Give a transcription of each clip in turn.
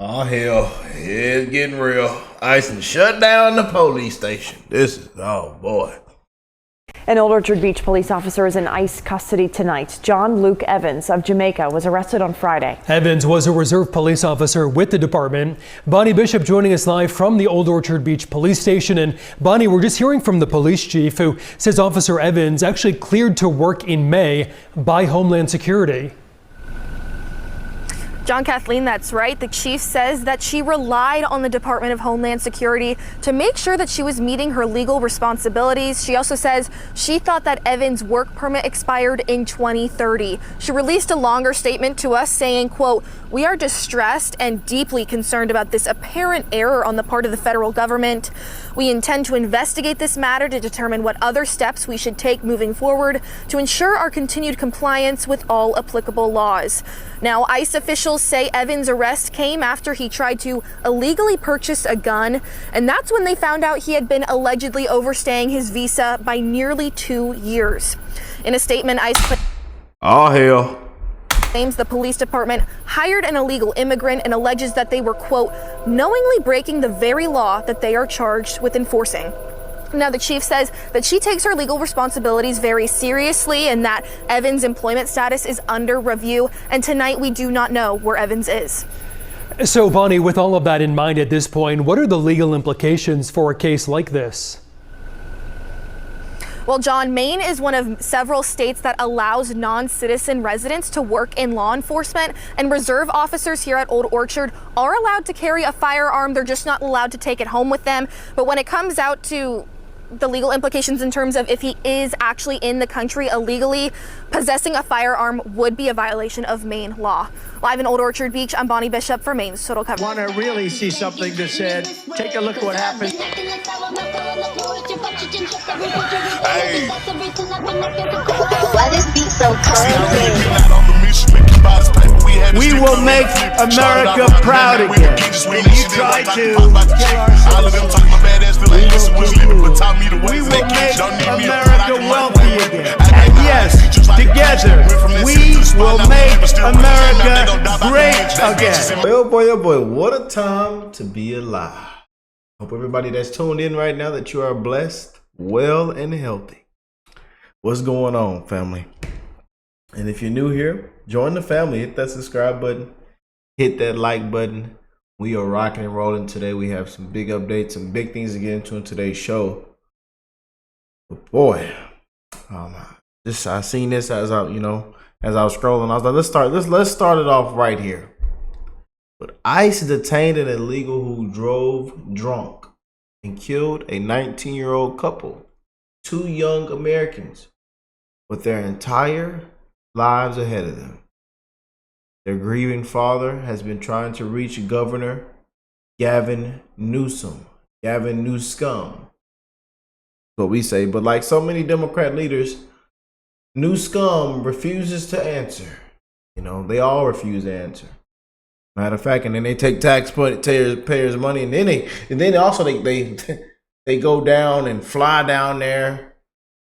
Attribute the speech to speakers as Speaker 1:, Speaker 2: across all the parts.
Speaker 1: Oh hell, it's getting real. Ice shut down the police station. Oh boy.
Speaker 2: An Old Orchard Beach police officer is in ICE custody tonight. John Luke Evans of Jamaica was arrested on Friday.
Speaker 3: Evans was a reserve police officer with the department. Bonnie Bishop joining us live from the Old Orchard Beach police station. And Bonnie, we're just hearing from the police chief who says Officer Evans actually cleared to work in May by Homeland Security.
Speaker 4: John, Kathleen, that's right. The chief says that she relied on the Department of Homeland Security to make sure that she was meeting her legal responsibilities. She also says she thought that Evans' work permit expired in 2030. She released a longer statement to us saying, quote, "We are distressed and deeply concerned about this apparent error on the part of the federal government. We intend to investigate this matter to determine what other steps we should take moving forward to ensure our continued compliance with all applicable laws." Now, ICE officials say Evans' arrest came after he tried to illegally purchase a gun, and that's when they found out he had been allegedly overstaying his visa by nearly 2 years. In a statement, ICE
Speaker 1: Oh hell.
Speaker 4: claims the police department hired an illegal immigrant and alleges that they were, quote, knowingly breaking the very law that they are charged with enforcing. Now, the chief says that she takes her legal responsibilities very seriously and that Evans' employment status is under review. And tonight we do not know where Evans is.
Speaker 3: So, Bonnie, with all of that in mind at this point, what are the legal implications for a case like this?
Speaker 4: Well, John, Maine is one of several states that allows non-citizen residents to work in law enforcement, and reserve officers here at Old Orchard are allowed to carry a firearm. They're just not allowed to take it home with them. But when it comes out to the legal implications in terms of if he is actually in the country illegally, possessing a firearm would be a violation of Maine law. Live in Old Orchard Beach, I'm Bonnie Bishop for Maine's Total Coverage.
Speaker 5: Want to really see something that said, take a look at what happened.
Speaker 6: Why this beat so crazy?
Speaker 5: We will make America proud again. And you try to kill our citizens. We will make America wealthy again. And yes, together, we will make America great again.
Speaker 1: Oh boy, what a time to be alive. Hope everybody that's tuned in right now that you are blessed, well, and healthy. What's going on, family? And if you're new here, join the family. Hit that subscribe button. Hit that like button. We are rocking and rolling today. We have some big updates, some big things to get into in today's show. But boy, I seen this as I was scrolling. I was like, let's start it off right here. But ICE detained an illegal who drove drunk and killed a 19-year-old couple, 2 young Americans, with their entire lives ahead of them. Their grieving father has been trying to reach Governor Gavin Newsom, what we say. But like so many Democrat leaders, Newsom refuses to answer. They all refuse to answer. Matter of fact, and then they take taxpayers' money, and then also they go down and fly down there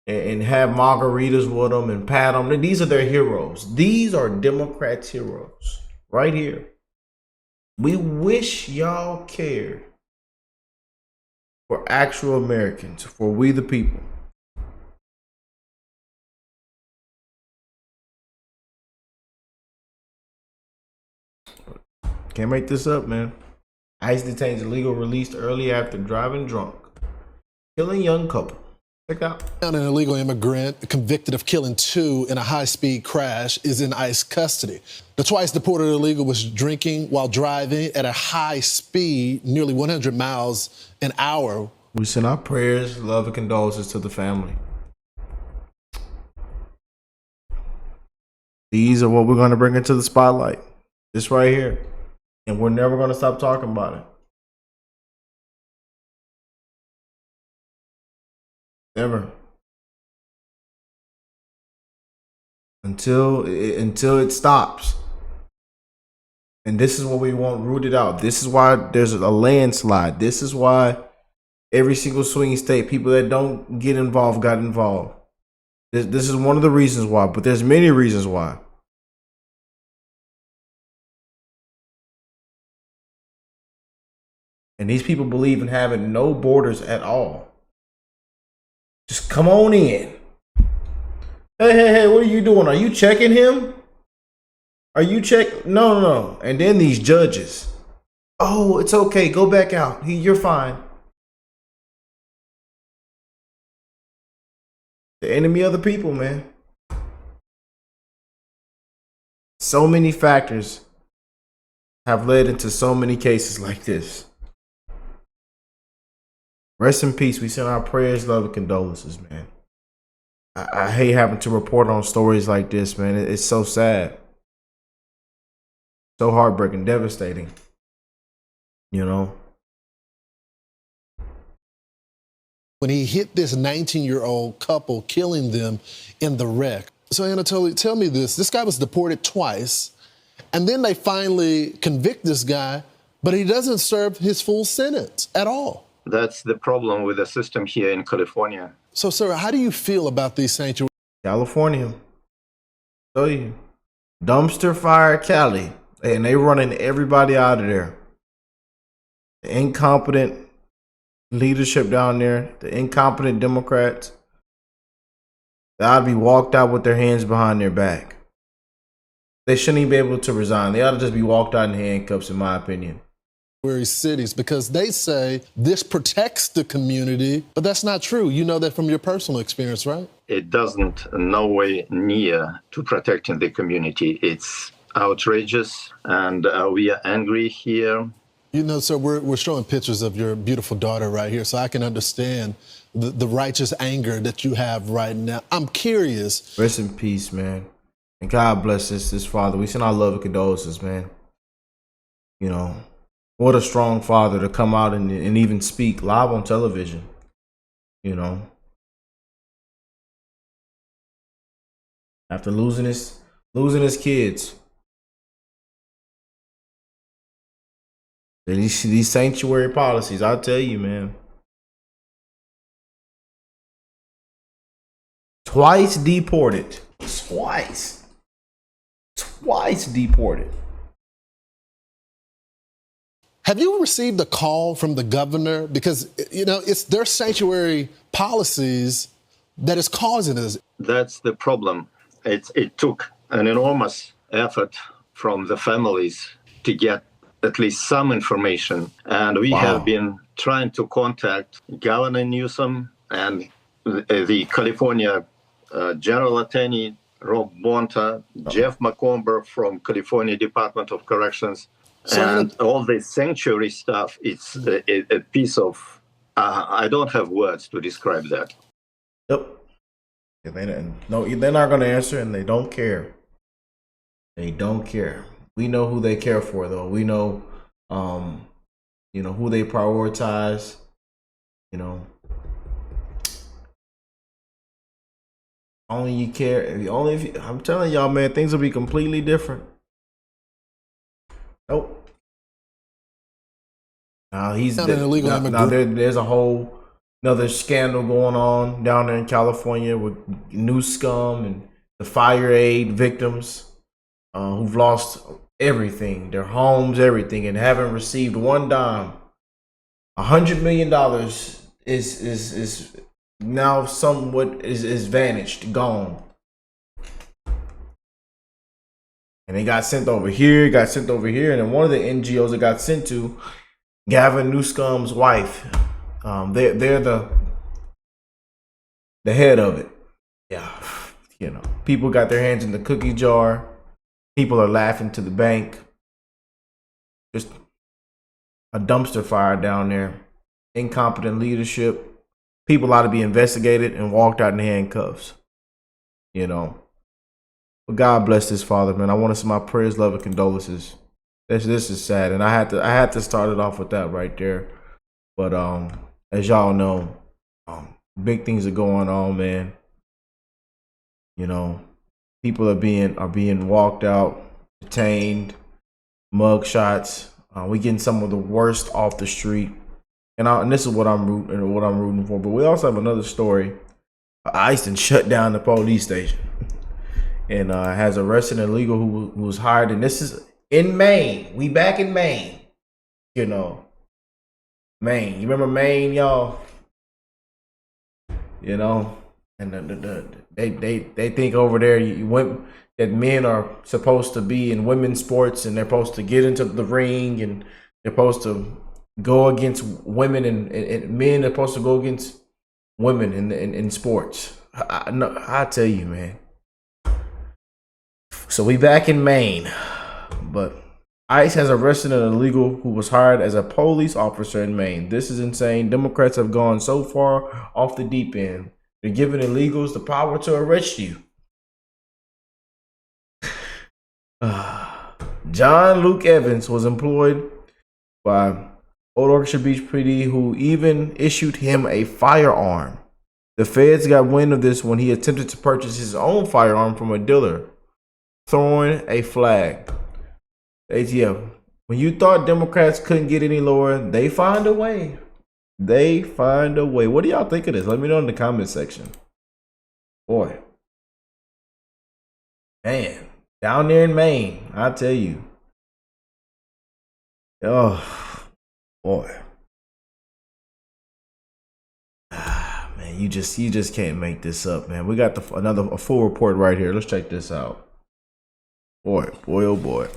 Speaker 1: and have margaritas with them and pat them. These are their heroes. These are Democrats' heroes right here. We wish y'all cared for actual Americans, for we the people. Can't make this up, man. ICE detains illegal released early after driving drunk, killing young couple. Check out.
Speaker 7: An illegal immigrant convicted of killing 2 in a high-speed crash is in ICE custody. The twice deported illegal was drinking while driving at a high speed, nearly 100 miles an hour.
Speaker 1: We send our prayers, love, and condolences to the family. These are what we're going to bring into the spotlight. This right here. And we're never going to stop talking about it. Never. Until it stops. And this is what we want rooted out. This is why there's a landslide. This is why every single swing state, people that don't get involved got involved. This is one of the reasons why, but there's many reasons why. And these people believe in having no borders at all. Just come on in. Hey, what are you doing? Are you checking him? Are you check? No. And then these judges. Oh, it's okay. Go back out. You're fine. The enemy of the people, man. So many factors have led into so many cases like this. Rest in peace. We send our prayers, love, and condolences, man. I hate having to report on stories like this, man. It's so sad. So heartbreaking, devastating. You know?
Speaker 7: When he hit this 19-year-old couple, killing them in the wreck. So Anatoly, tell me this. This guy was deported twice, and then they finally convict this guy, but he doesn't serve his full sentence at all.
Speaker 8: That's the problem with the system here in California.
Speaker 7: So, sir, how do you feel about these sanctuaries?
Speaker 1: California. Tell you. Dumpster fire Cali. And they running everybody out of there. The incompetent leadership down there, the incompetent Democrats, they ought to be walked out with their hands behind their back. They shouldn't even be able to resign. They ought to just be walked out in handcuffs, in my opinion.
Speaker 7: Cities, because they say this protects the community, but that's not true. You know that from your personal experience, right?
Speaker 8: It doesn't no way near to protecting the community. It's outrageous, and we are angry here.
Speaker 7: You know, sir, we're showing pictures of your beautiful daughter right here, so I can understand the righteous anger that you have right now. I'm curious.
Speaker 1: Rest in peace, man. And God bless this father. We send our love and condolences, man. You know, what a strong father to come out and even speak live on television, you know. After losing his kids. These sanctuary policies, I'll tell you, man. Twice deported. Twice deported.
Speaker 7: Have you received a call from the governor? Because, you know, it's their sanctuary policies that is causing this.
Speaker 8: That's the problem. It took an enormous effort from the families to get at least some information. And we have been trying to contact Governor Newsom and the California General Attorney, Rob Bonta, Jeff McComber from California Department of Corrections. And all the sanctuary stuff, it's a piece of, I don't have words to describe that.
Speaker 1: Yep. They're not going to answer, and they don't care. They don't care. We know who they care for, though. We know, you know, who they prioritize. You know, only you care. I'm telling y'all, man, things will be completely different. Nope. Now he's
Speaker 7: not an illegal immigrant.
Speaker 1: There's a whole another scandal going on down there in California with new scum and the fire aid victims who've lost everything, their homes, everything, and haven't received one dime. $100 million is now somewhat is vanished, gone. And they got sent over here, and then one of the NGOs that got sent to, Gavin Newsom's wife, they're the head of it. Yeah, you know, people got their hands in the cookie jar. People are laughing to the bank. Just a dumpster fire down there. Incompetent leadership. People ought to be investigated and walked out in handcuffs. You know. But God bless this father, man. I want to send my prayers, love, and condolences. This is sad, and I had to start it off with that right there. But as y'all know, big things are going on, man. You know, people are being walked out, detained, mug shots. We getting some of the worst off the street, and this is what I'm rooting for. But we also have another story. ICE done shut down the police station. And has arrested an illegal who was hired. And this is in Maine. We back in Maine. You know, Maine. You remember Maine, y'all? You know, and they think over there that men are supposed to be in women's sports and they're supposed to get into the ring and they're supposed to go against women and men are supposed to go against women in sports. I tell you, man. So we back in Maine, but ICE has arrested an illegal who was hired as a police officer in Maine. This is insane. Democrats have gone so far off the deep end. They're giving illegals the power to arrest you. John Luke Evans was employed by Old Orchard Beach PD, who even issued him a firearm. The feds got wind of this when he attempted to purchase his own firearm from a dealer, throwing a flag. ATF, when you thought Democrats couldn't get any lower, they find a way. They find a way. What do y'all think of this? Let me know in the comment section. Boy. Man, down there in Maine, I tell you. Oh, boy. Man, you just can't make this up, man. We got a full report right here. Let's check this out. Boy, oh boy.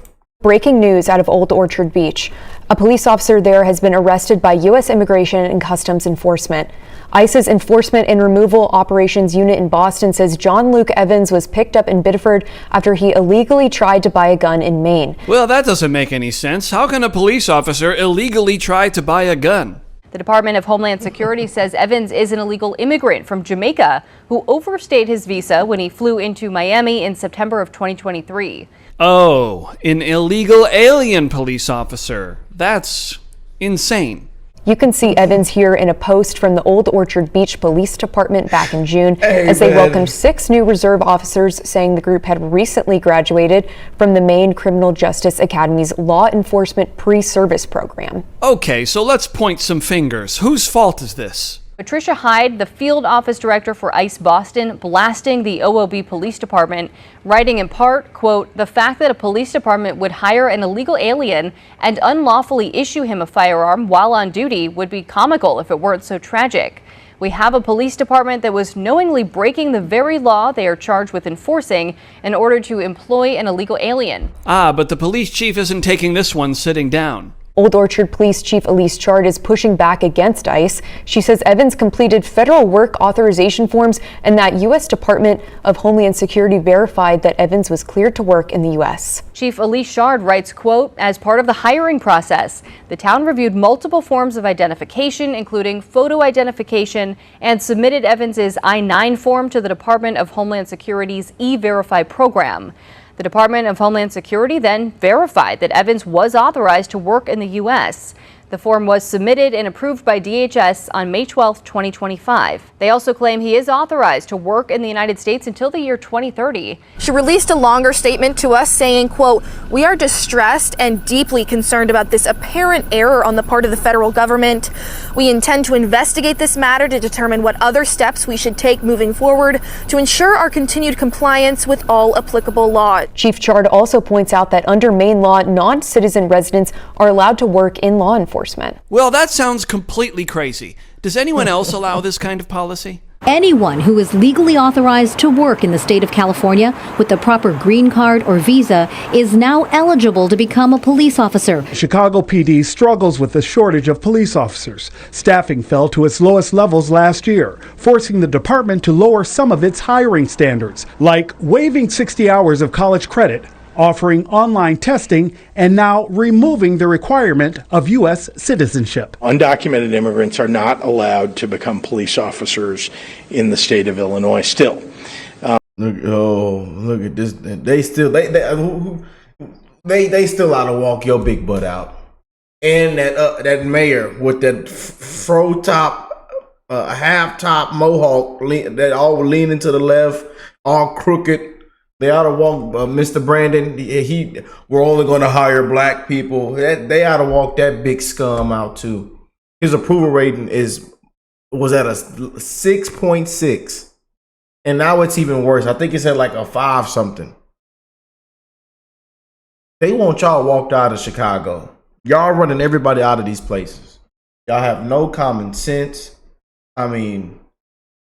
Speaker 2: Breaking news out of Old Orchard Beach. A police officer there has been arrested by U.S. Immigration and Customs Enforcement. ICE's Enforcement and Removal Operations Unit in Boston says John Luke Evans was picked up in Biddeford after he illegally tried to buy a gun in Maine.
Speaker 9: Well, that doesn't make any sense. How can a police officer illegally try to buy a gun?
Speaker 10: The Department of Homeland Security says Evans is an illegal immigrant from Jamaica who overstayed his visa when he flew into Miami in September of 2023.
Speaker 9: Oh, an illegal alien police officer. That's insane.
Speaker 2: You can see Evans here in a post from the Old Orchard Beach Police Department back in June as they welcomed 6 new reserve officers, saying the group had recently graduated from the Maine Criminal Justice Academy's Law Enforcement Pre-Service Program.
Speaker 9: Okay, so let's point some fingers. Whose fault is this?
Speaker 10: Patricia Hyde, the field office director for ICE Boston, blasting the OOB Police Department, writing in part, quote, "The fact that a police department would hire an illegal alien and unlawfully issue him a firearm while on duty would be comical if it weren't so tragic. We have a police department that was knowingly breaking the very law they are charged with enforcing in order to employ an illegal alien."
Speaker 9: But the police chief isn't taking this one sitting down.
Speaker 2: Old Orchard Police Chief Elise Chard is pushing back against ICE. She says Evans completed federal work authorization forms and that U.S. Department of Homeland Security verified that Evans was cleared to work in the U.S.
Speaker 10: Chief Elise Chard writes, quote, "As part of the hiring process, the town reviewed multiple forms of identification, including photo identification, and submitted Evans's I-9 form to the Department of Homeland Security's E-Verify program. The Department of Homeland Security then verified that Evans was authorized to work in the U.S. The form was submitted and approved by DHS on May 12, 2025. They also claim he is authorized to work in the United States until the year 2030.
Speaker 4: She released a longer statement to us saying, quote, "We are distressed and deeply concerned about this apparent error on the part of the federal government. We intend to investigate this matter to determine what other steps we should take moving forward to ensure our continued compliance with all applicable laws."
Speaker 2: Chief Chard also points out that under Maine law, non-citizen residents are allowed to work in law enforcement.
Speaker 9: Well, that sounds completely crazy. Does anyone else allow this kind of policy?
Speaker 11: Anyone who is legally authorized to work in the state of California with the proper green card or visa is now eligible to become a police officer.
Speaker 12: Chicago PD struggles with the shortage of police officers. Staffing fell to its lowest levels last year, forcing the department to lower some of its hiring standards, like waiving 60 hours of college credit, offering online testing, and now removing the requirement of U.S. citizenship.
Speaker 13: Undocumented immigrants are not allowed to become police officers in the state of Illinois still.
Speaker 1: Look at this. They still ought to walk your big butt out. And that mayor with that fro top, half top mohawk that all leaning to the left, all crooked. They ought to walk Mr. Brandon. We're only going to hire black people. They ought to walk that big scum out too. His approval rating was at a 6.6, and now it's even worse. I think it's at like a 5 something. They want y'all walked out of Chicago. Y'all running everybody out of these places. Y'all have no common sense. I mean,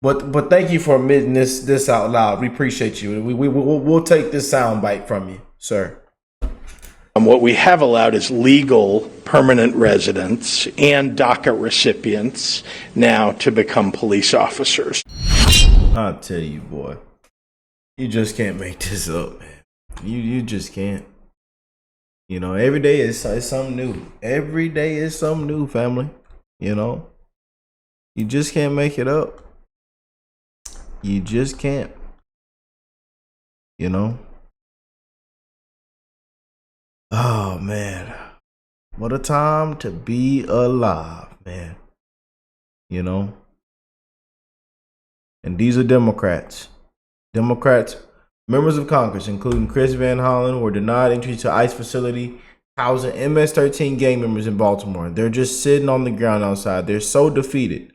Speaker 1: but thank you for admitting this out loud. We appreciate you. We'll take this sound bite from you, sir.
Speaker 13: What we have allowed is legal permanent residents and DACA recipients now to become police officers.
Speaker 1: I'll tell you, boy, you just can't make this up, man. You just can't. You know, every day is something new. Every day is something new, family. You know, you just can't make it up. You just can't. You know. Oh man, what a time to be alive, man. You know. And these are Democrats. Democrats, members of Congress, including Chris Van Hollen, were denied entry to ICE facility housing MS-13 gang members in Baltimore. They're just sitting on the ground outside. They're so defeated.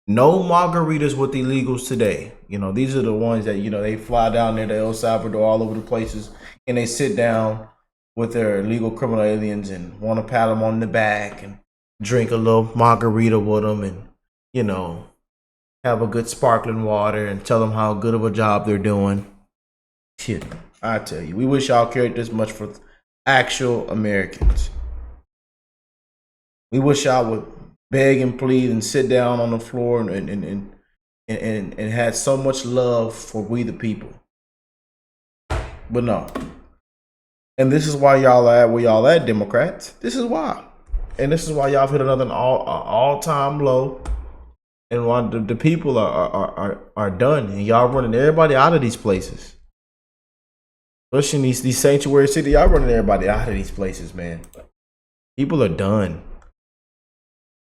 Speaker 1: No margaritas with illegals today. You know, these are the ones that, you know, they fly down there to El Salvador, all over the places, and they sit down with their illegal criminal aliens and want to pat them on the back and drink a little margarita with them and, you know, have a good sparkling water and tell them how good of a job they're doing. Shit, I tell you, we wish y'all cared this much for actual Americans. We wish y'all would beg and plead and sit down on the floor and had so much love for we the people. But no. And this is why y'all at where y'all at, Democrats. This is why. And this is why y'all hit another all-time low. And why the people are done. And y'all running everybody out of these places. Especially in these sanctuary cities, y'all running everybody out of these places, man. People are done.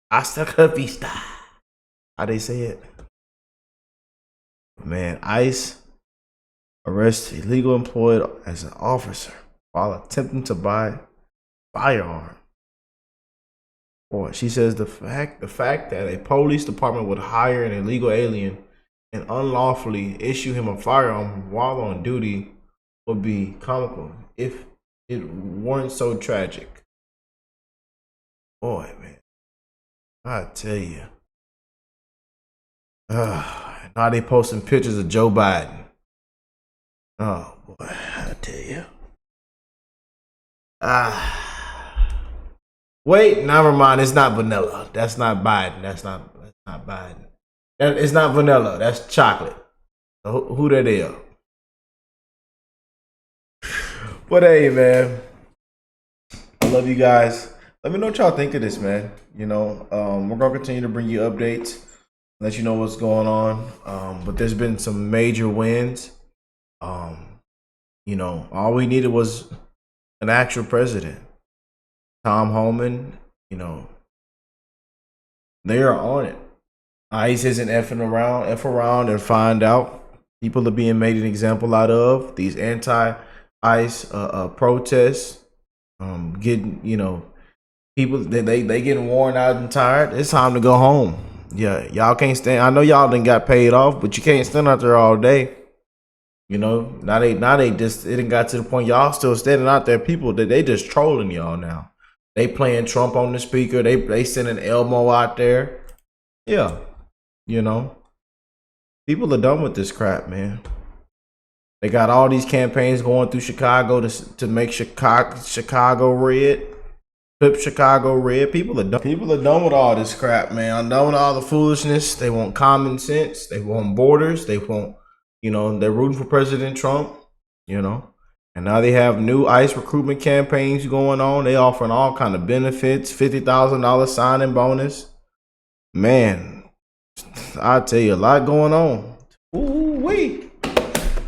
Speaker 1: Hasta la vista. How they say it? Man, ICE arrests illegal employed as an officer while attempting to buy a firearm. Boy, she says the fact that a police department would hire an illegal alien and unlawfully issue him a firearm while on duty would be comical if it weren't so tragic. Boy, man, I tell you. Now they posting pictures of Joe Biden. Oh boy, I tell you. Wait, never mind. It's not vanilla. That's not Biden. That's not Biden. It's not vanilla. That's chocolate. So who that is? But hey, man, I love you guys. Let me know what y'all think of this, man. You know, we're gonna continue to bring you updates, let you know what's going on. But there's been some major wins. You know, all we needed was an actual president. Tom Homan, you know, they are on it. ICE isn't effing around, F around and find out. People are being made an example out of. These anti-ICE protests, getting, you know, people, they getting worn out and tired. It's time to go home. Yeah, y'all can't stand. I know y'all done got paid off, but you can't stand out there all day. You know, now they just, it done got to the point y'all still standing out there. People, they just trolling y'all now. They playing Trump on the speaker. They sending Elmo out there. Yeah, you know, people are done with this crap, man. They got all these campaigns going through Chicago to make Chicago red, flip Chicago red. People are done. People are done with all this crap, man. I'm done with all the foolishness. They want common sense. They want borders. They want, you know, they're rooting for President Trump. You know. And now they have new ICE recruitment campaigns going on. They offering all kind of benefits, $50,000 signing bonus. Man, I tell you, a lot going on. Ooh wee,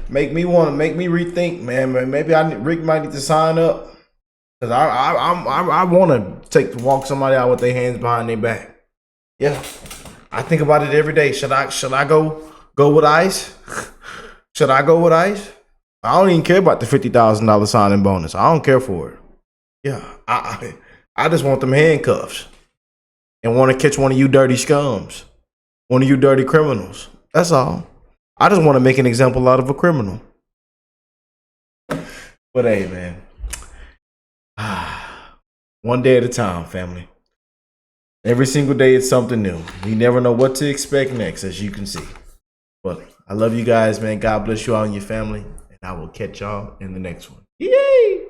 Speaker 1: make me rethink, man. Maybe Rick might need to sign up because I want to walk somebody out with their hands behind their back. Yeah, I think about it every day. Should I go with ICE? Should I go with ICE? I don't even care about the $50,000 signing bonus. I don't care for it. Yeah, I just want them handcuffs and want to catch one of you dirty scums, one of you dirty criminals. That's all. I just want to make an example out of a criminal. But hey, man, one day at a time, family. Every single day it's something new. We never know what to expect next, as you can see. But I love you guys, man. God bless you all and your family. And I will catch y'all in the next one. Yay!